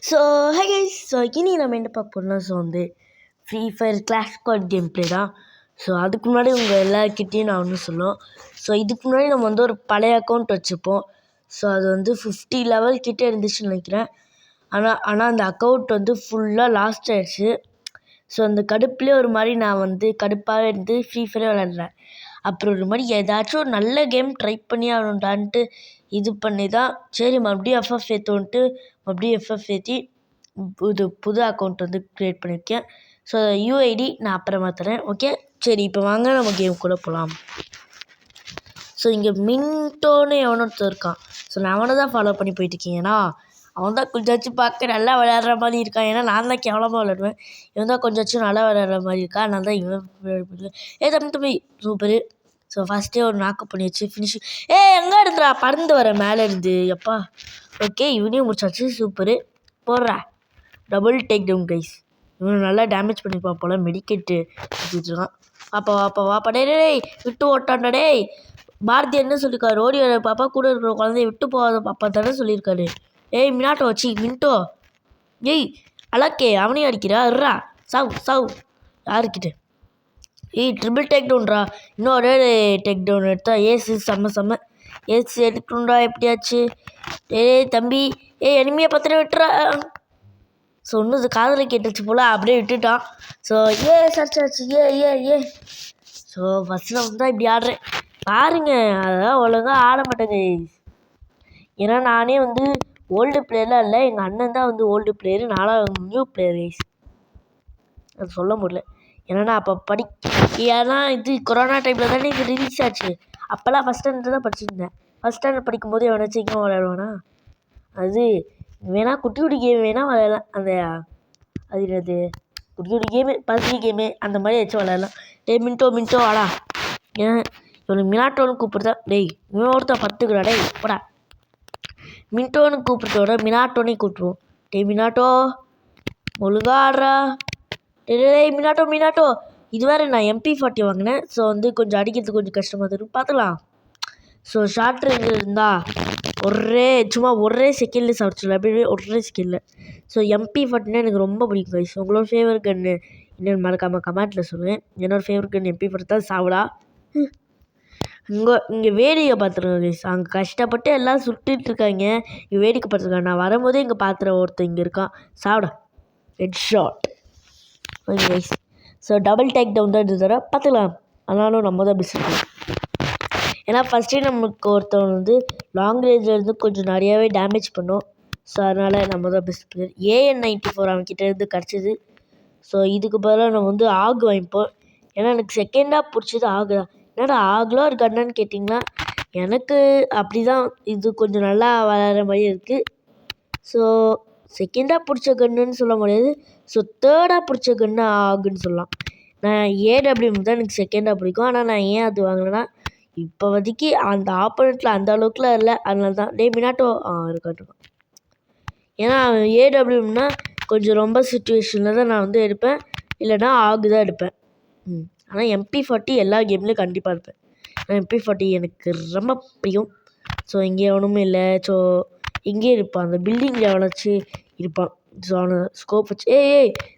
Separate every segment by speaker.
Speaker 1: So hi guys. So இனி நம்ம என்ன பார்க்க போகிறோம்னா வந்து free fire clash squad game play தான். ஸோ அதுக்கு முன்னாடி உங்கள் எல்லாருக்கிட்டேயும் நான் ஒன்று சொல்லுவோம். ஸோ இதுக்கு முன்னாடி நம்ம வந்து ஒரு பழைய அக்கௌண்ட் வச்சுப்போம். ஸோ அது வந்து 50 லெவல் கிட்டே இருந்துச்சுன்னு நினைக்கிறேன். ஆனால் அந்த அக்கௌண்ட் வந்து ஃபுல்லாக லாஸ்ட் ஆயிடுச்சு. ஸோ அந்த கடுப்புலேயே ஒரு மாதிரி நான் வந்து கடுப்பாகவே இருந்து ஃப்ரீ ஃபயரே விளையாடுறேன். அப்புறம் ஒரு மாதிரி ஏதாச்சும் ஒரு நல்ல கேம் ட்ரை பண்ணி ஆகணுன்டான்ட்டு இது பண்ணி தான் சரி மறுபடியும் எஃப்எஃப் ஏற்றுன்ட்டு மறுபடியும் எஃப்எஃப் ஏற்றி புது அக்கௌண்ட் வந்து க்ரியேட் பண்ணியிருக்கேன். ஸோ யூஐடி நான் அப்புறமா தரேன். ஓகே சரி, இப்போ வாங்க நம்ம கேம் கூட போகலாம். ஸோ இங்கே மின்டோன்னு எவனொருத்தர் இருக்கான். ஸோ நான் அவனை தான் ஃபாலோ பண்ணி போயிட்டுருக்கேன். ஏன்னா அவன் தான் கொஞ்சம் பார்க்க நல்லா விளையாடுற மாதிரி இருக்கான். ஏன்னா நான் தான் கேவலமாக விளையாடுவேன். இவன் தான் கொஞ்சம் நல்லா விளையாடுற மாதிரி இருக்கா. அதனால தான் இவன் தம்பி சூப்பரு. ஸோ ஃபஸ்ட்டே ஒரு நாக்கு பண்ணி வச்சு ஃபினிஷிங். எங்கே எடுத்துறா பறந்து வர மேலே இருந்து எப்பா. ஓகே இவனையும் முடிச்சாச்சு. சூப்பரு போடுறா. Double take down guys. இவன் நல்லா டேமேஜ் பண்ணிப்பான் போல். மெடிக்கெட்டு வச்சுருக்கான். வாப்பா டே விட்டு ஓட்டான்டா டேய். பாரதி என்ன சொல்லியிருக்காரு, ஓடி வர பாப்பா கூட இருக்கிற குழந்தைய விட்டு போகாத பாப்பா தானே சொல்லியிருக்காரு. மினாட்டோ மின்டோ அலக்கே அவனையும் அடிக்கிறா. இருறா சாவு யாருக்கிட்ட. ட்ரிபிள் டேக் டவுன்ரா. இன்னும் ஒரே டேக் டவுன் எடுத்தா ஏசு செம்ம ஏசு எடுக்கணும்டா எப்படியாச்சு. தம்பி எனிமையை பத்திரம் விட்டுறா. ஸோ இன்னும் இது காதலை கேட்டுச்சு போல் அப்படியே விட்டுட்டான். ஸோ சர்ச்சாச்சு ஸோ ஃபஸ்ட்டில் வந்து தான் இப்படி ஆடுறேன் பாருங்க. அதெல்லாம் ஒழுங்காக ஆட மாட்டேங்க. ஏன்னா நானே வந்து ஓல்டு பிளேயர்லாம் இல்லை. எங்கள் அண்ணன் தான் வந்து ஓல்டு பிளேயரு, நானும் நியூ பிளேயர் கைஸ். அது சொல்ல முடியல. ஏன்னா அப்போ ஏன்னா இது கொரோனா டைமில் தானே இது ரிலீஸ் ஆச்சு. அப்போல்லாம் ஃபஸ்ட் ஸ்டாண்டர்ட் தான் படிச்சுருந்தேன். ஃபஸ்ட் ஸ்டாண்டர்ட் படிக்கும்போது எவனை சீக்கிரம் விளையாடுவானா. அது வேணால் குட்டி கேம் வேணால் விளையாடலாம். அது என்னது குட்டி கேமு பசி கேமு அந்த மாதிரி வச்சு விளையாடலாம். மின்டோ வாடா. ஏன் இவனுக்கு மினாட்டோன்னு கூப்பிடுதா. இவன் ஒருத்தன் பத்துக்குடா போடா. மின்டோன்னு கூப்பிட்டோட மினாட்டோனே கூப்பிட்டுருவோம். மினாட்டோ ஒழுங்கா ஆடுறா. மினாட்டோ இது வேறு நான் MP40 வாங்கினேன். ஸோ வந்து கொஞ்சம் அடிக்கிறதுக்கு கொஞ்சம் கஷ்டமாக இருக்கும். பார்த்துக்கலாம். ஸோ ஷார்ட் ரேஞ்ச் இருந்தால் சும்மா ஒரே செகண்டில் சாப்பிட்றல அப்படியே ஒரே செகண்டில். ஸோ MP40 எனக்கு ரொம்ப பிடிக்கும் கைஸ். உங்களோட ஃபேவரட் கன்னு என்னென்னு மறக்காமல் கமெண்ட்டில் சொல்லுவேன். என்னோடய ஃபேவரட் கன் MP40 தான். சாப்பிடா. இங்கே வேடிக்கை பார்த்துருக்காங்க கைஸ். அங்கே கஷ்டப்பட்டு எல்லாம் சுட்டுட்ருக்காங்க. இங்கே வேடிக்கை பார்த்துருக்காங்க. நான் வரும்போதே இங்கே பார்த்துற ஒருத்தன் இங்கே இருக்கான். சாப்பிடா. Head shot. Okay guys. So double take down தான் இது தர பார்த்துக்கலாம். ஆனாலும் நம்ம தான் பெஸ்ட். ஏன்னா ஃபஸ்ட்டே நமக்கு ஒருத்தவன் வந்து லாங் ரேஞ்சில் இருந்து கொஞ்சம் நிறையாவே டேமேஜ் பண்ணோம். ஸோ அதனால் நம்ம தான் பெஸ்ட் பிளேயர். AN94 அவன்கிட்ட இருந்து கிடச்சிது. ஸோ இதுக்கு பதிலாக நம்ம வந்து ஆக் வாங்கிப்போம். ஏன்னா எனக்கு செகண்டாக பிடிச்சது ஆகு தான். என்னடா ஆகலாம் ஒரு கன்னு கேட்டிங்கன்னா எனக்கு அப்படி தான் இது கொஞ்சம் நல்லா வளர மாதிரி இருக்குது. ஸோ செகண்டாக பிடிச்ச கன்னுன்னு சொல்ல முடியாது. ஸோ தேர்டாக பிடிச்ச கன்னு ஆகுன்னு சொல்லலாம். நான் AWM தான் எனக்கு செகண்டாக பிடிக்கும். ஆனால் நான் ஏன் அது வாங்கினேன்னா இப்போதைக்கு அந்த ஆப்போனண்ட்டில் அந்த அளவுக்குலாம் இல்லை. அதனால தான் மினாட்டோ இருக்கான். ஏன்னா AWMனா கொஞ்சம் ரொம்ப சுச்சுவேஷனில் தான் நான் வந்து எடுப்பேன். இல்லைனா ஆகு தான் எடுப்பேன். ஆனால் MP40 எல்லா கேம்லேயும் கண்டிப்பாக இருப்பேன். ஆனால் MP40 எனக்கு ரொம்ப பிடிக்கும். ஸோ இங்கே எவனுமே இல்லை. ஸோ இங்கே இருப்பான். அந்த பில்டிங்கில் எவனாச்சு இருப்பான். ஸோ அவனை ஸ்கோப் வச்சு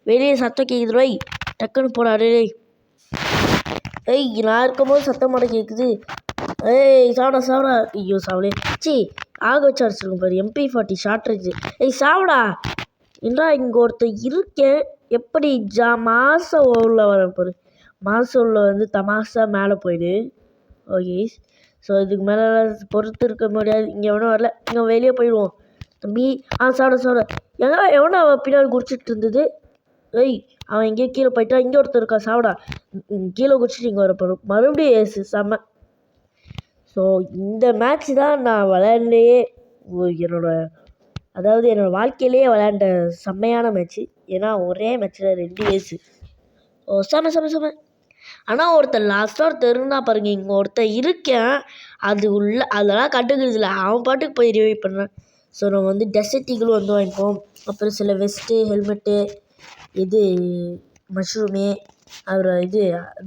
Speaker 1: வெளியே சத்தம் கேட்குது. டக்குன்னு போடாரு. நான் இருக்கும்போது சத்தம் மாட கேட்குது. சாவடா. ஐயோ சாவலே. ஆக வச்சு அடிச்சிருக்கும் பாரு. MP40 short range. சாவடா. என்றா இங்கே ஒருத்தர் இருக்கேன். எப்படி மாதம் உள்ள வர பாரு. மாதம் உள்ள வந்து தமாஷா மேலே போயிடு. ஓகே. ஸோ இதுக்கு மேலே பொறுத்து இருக்க முடியாது. இங்கே எவனும் வரல. இங்கே வெளியே போயிடுவோம் தம்பி. சாப்பிட எவனோ அவன் பின்னாடி குடிச்சிட்டு இருந்தது. அவன் எங்கேயோ கீழே போயிட்டான். இங்கே ஒருத்தர் இருக்கா. சாப்பிடா. கீழே குடிச்சிட்டு இங்கே வரப்போம். மறுபடியும் ஏசு செம்ம. ஸோ இந்த மேட்ச் தான் நான் விளையாண்டே என்னோடய வாழ்க்கையிலேயே விளையாண்ட செம்மையான மேட்ச்சு. ஏன்னா ஒரே மேட்ச்சில் 2 ஏசு. செம்ம. ஆனால் ஒருத்தர் லாஸ்ட்டாக ஒருத்தர் இருந்தால் பாருங்கள். இங்கே ஒருத்தர் இருக்கேன். அதெல்லாம் கண்டுக்கிறது இல்லை. அவன் பாட்டுக்கு போய் ரிவைவ் பண்ணுறான். ஸோ நம்ம வந்து டெசர்ட் ஈகிளும் வந்து வாங்கிப்போம். அப்புறம் சில வெஸ்ட்டு ஹெல்மெட்டு மஷ்ரூமு அப்புறம்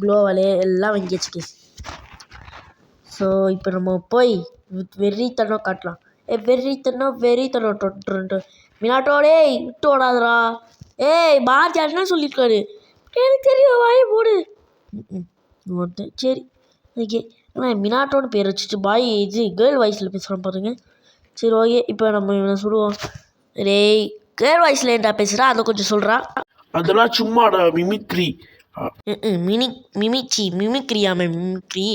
Speaker 1: க்ளோவாலு எல்லாம் வாங்கியாச்சு கேஸ். ஸோ இப்போ நம்ம போய் வெறித்தனம் காட்டலாம். வெறித்தனம் மினாட்டோ டேய் விட்டு ஓடாதடா. ஏய் பாரதி என்ன சொல்லியிருக்காரு? எனக்கு தெரியும் வாயை மூடு. ஒருத்தன் சரி ஓகே. ஆனால் மினாட்டோன்னு பேர் வச்சுட்டு பாய் இது கேர்ள் வாய்ஸில் பேசுகிறான் பாருங்க. சரி ஓகே இப்போ நம்ம இவனை சொல்லுவோம். டேய் கேர்ள் வாய்ஸில் ஏன்டா பேசுகிறா அதை கொஞ்சம் சொல்கிறா.
Speaker 2: அதெல்லாம் சும்மாடா மிமிக்ரி.
Speaker 1: மிமிக்ரியாமே மிமிக்ரி.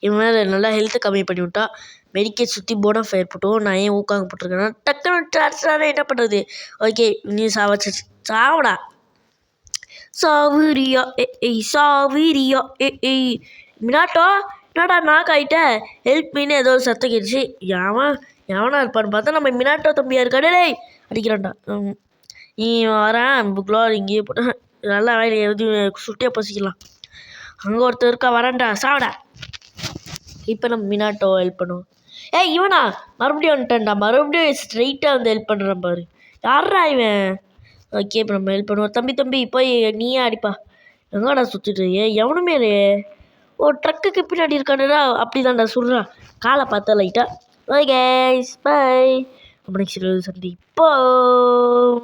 Speaker 1: இவன் மேலே நல்லா ஹெல்த்தை கம்மி பண்ணி விட்டா மெடிக்கேட் சுற்றி போனா ஃபயர் போட்டோம். நான் ஏன் ஊக்காங்க போட்டிருக்கேன்னா டக்குன்னு டார்ச்சானே என்ன பண்ணுறது. ஓகே நீ சாவடா சாவிரியா ஏய் சாவிரியா ஏய் மினாட்டோ என்னடா நாக் ஆகிட்ட ஹெல்ப் மீன்னு ஏதோ ஒரு சத்தம் கேட்டுச்சு. எவனா இருப்பான்னு பார்த்தா நம்ம மினாட்டோ தம்பியா இருக்காடே டேய் அடிக்கிறான்டா. நீ வரேன் புக்லாம் இங்கேயே போட்டு நல்லா வேலை எதுவும் சுட்டியாக பசிக்கலாம். அங்கே ஒருத்தர் இருக்கா வரேன்டா சாவடா. இப்போ நம்ம மினாட்டோ ஹெல்ப் பண்ணுவோம். ஏய் இவனா மறுபடியும் வந்துட்டேன்டா. மறுபடியும் ஸ்ட்ரைட்டாக வந்து ஹெல்ப் பண்ணுறான் பாரு. யாரா இவன்? ஓகே இப்போ நம்ம ஹெல்ப் பண்ணுவோம். தம்பி போய் நீயே அடிப்பா. எங்கடா சுற்றிட்டு எவனுமே ஓ ட்ரக்குக்கு பின்னாடி இருக்கானடா. அப்படி தான்டா சொல்கிறா காலை பார்த்தா லைட்டாக. Okay bye. அப்போ நெக்ஸ்ட் சந்திப்போம்.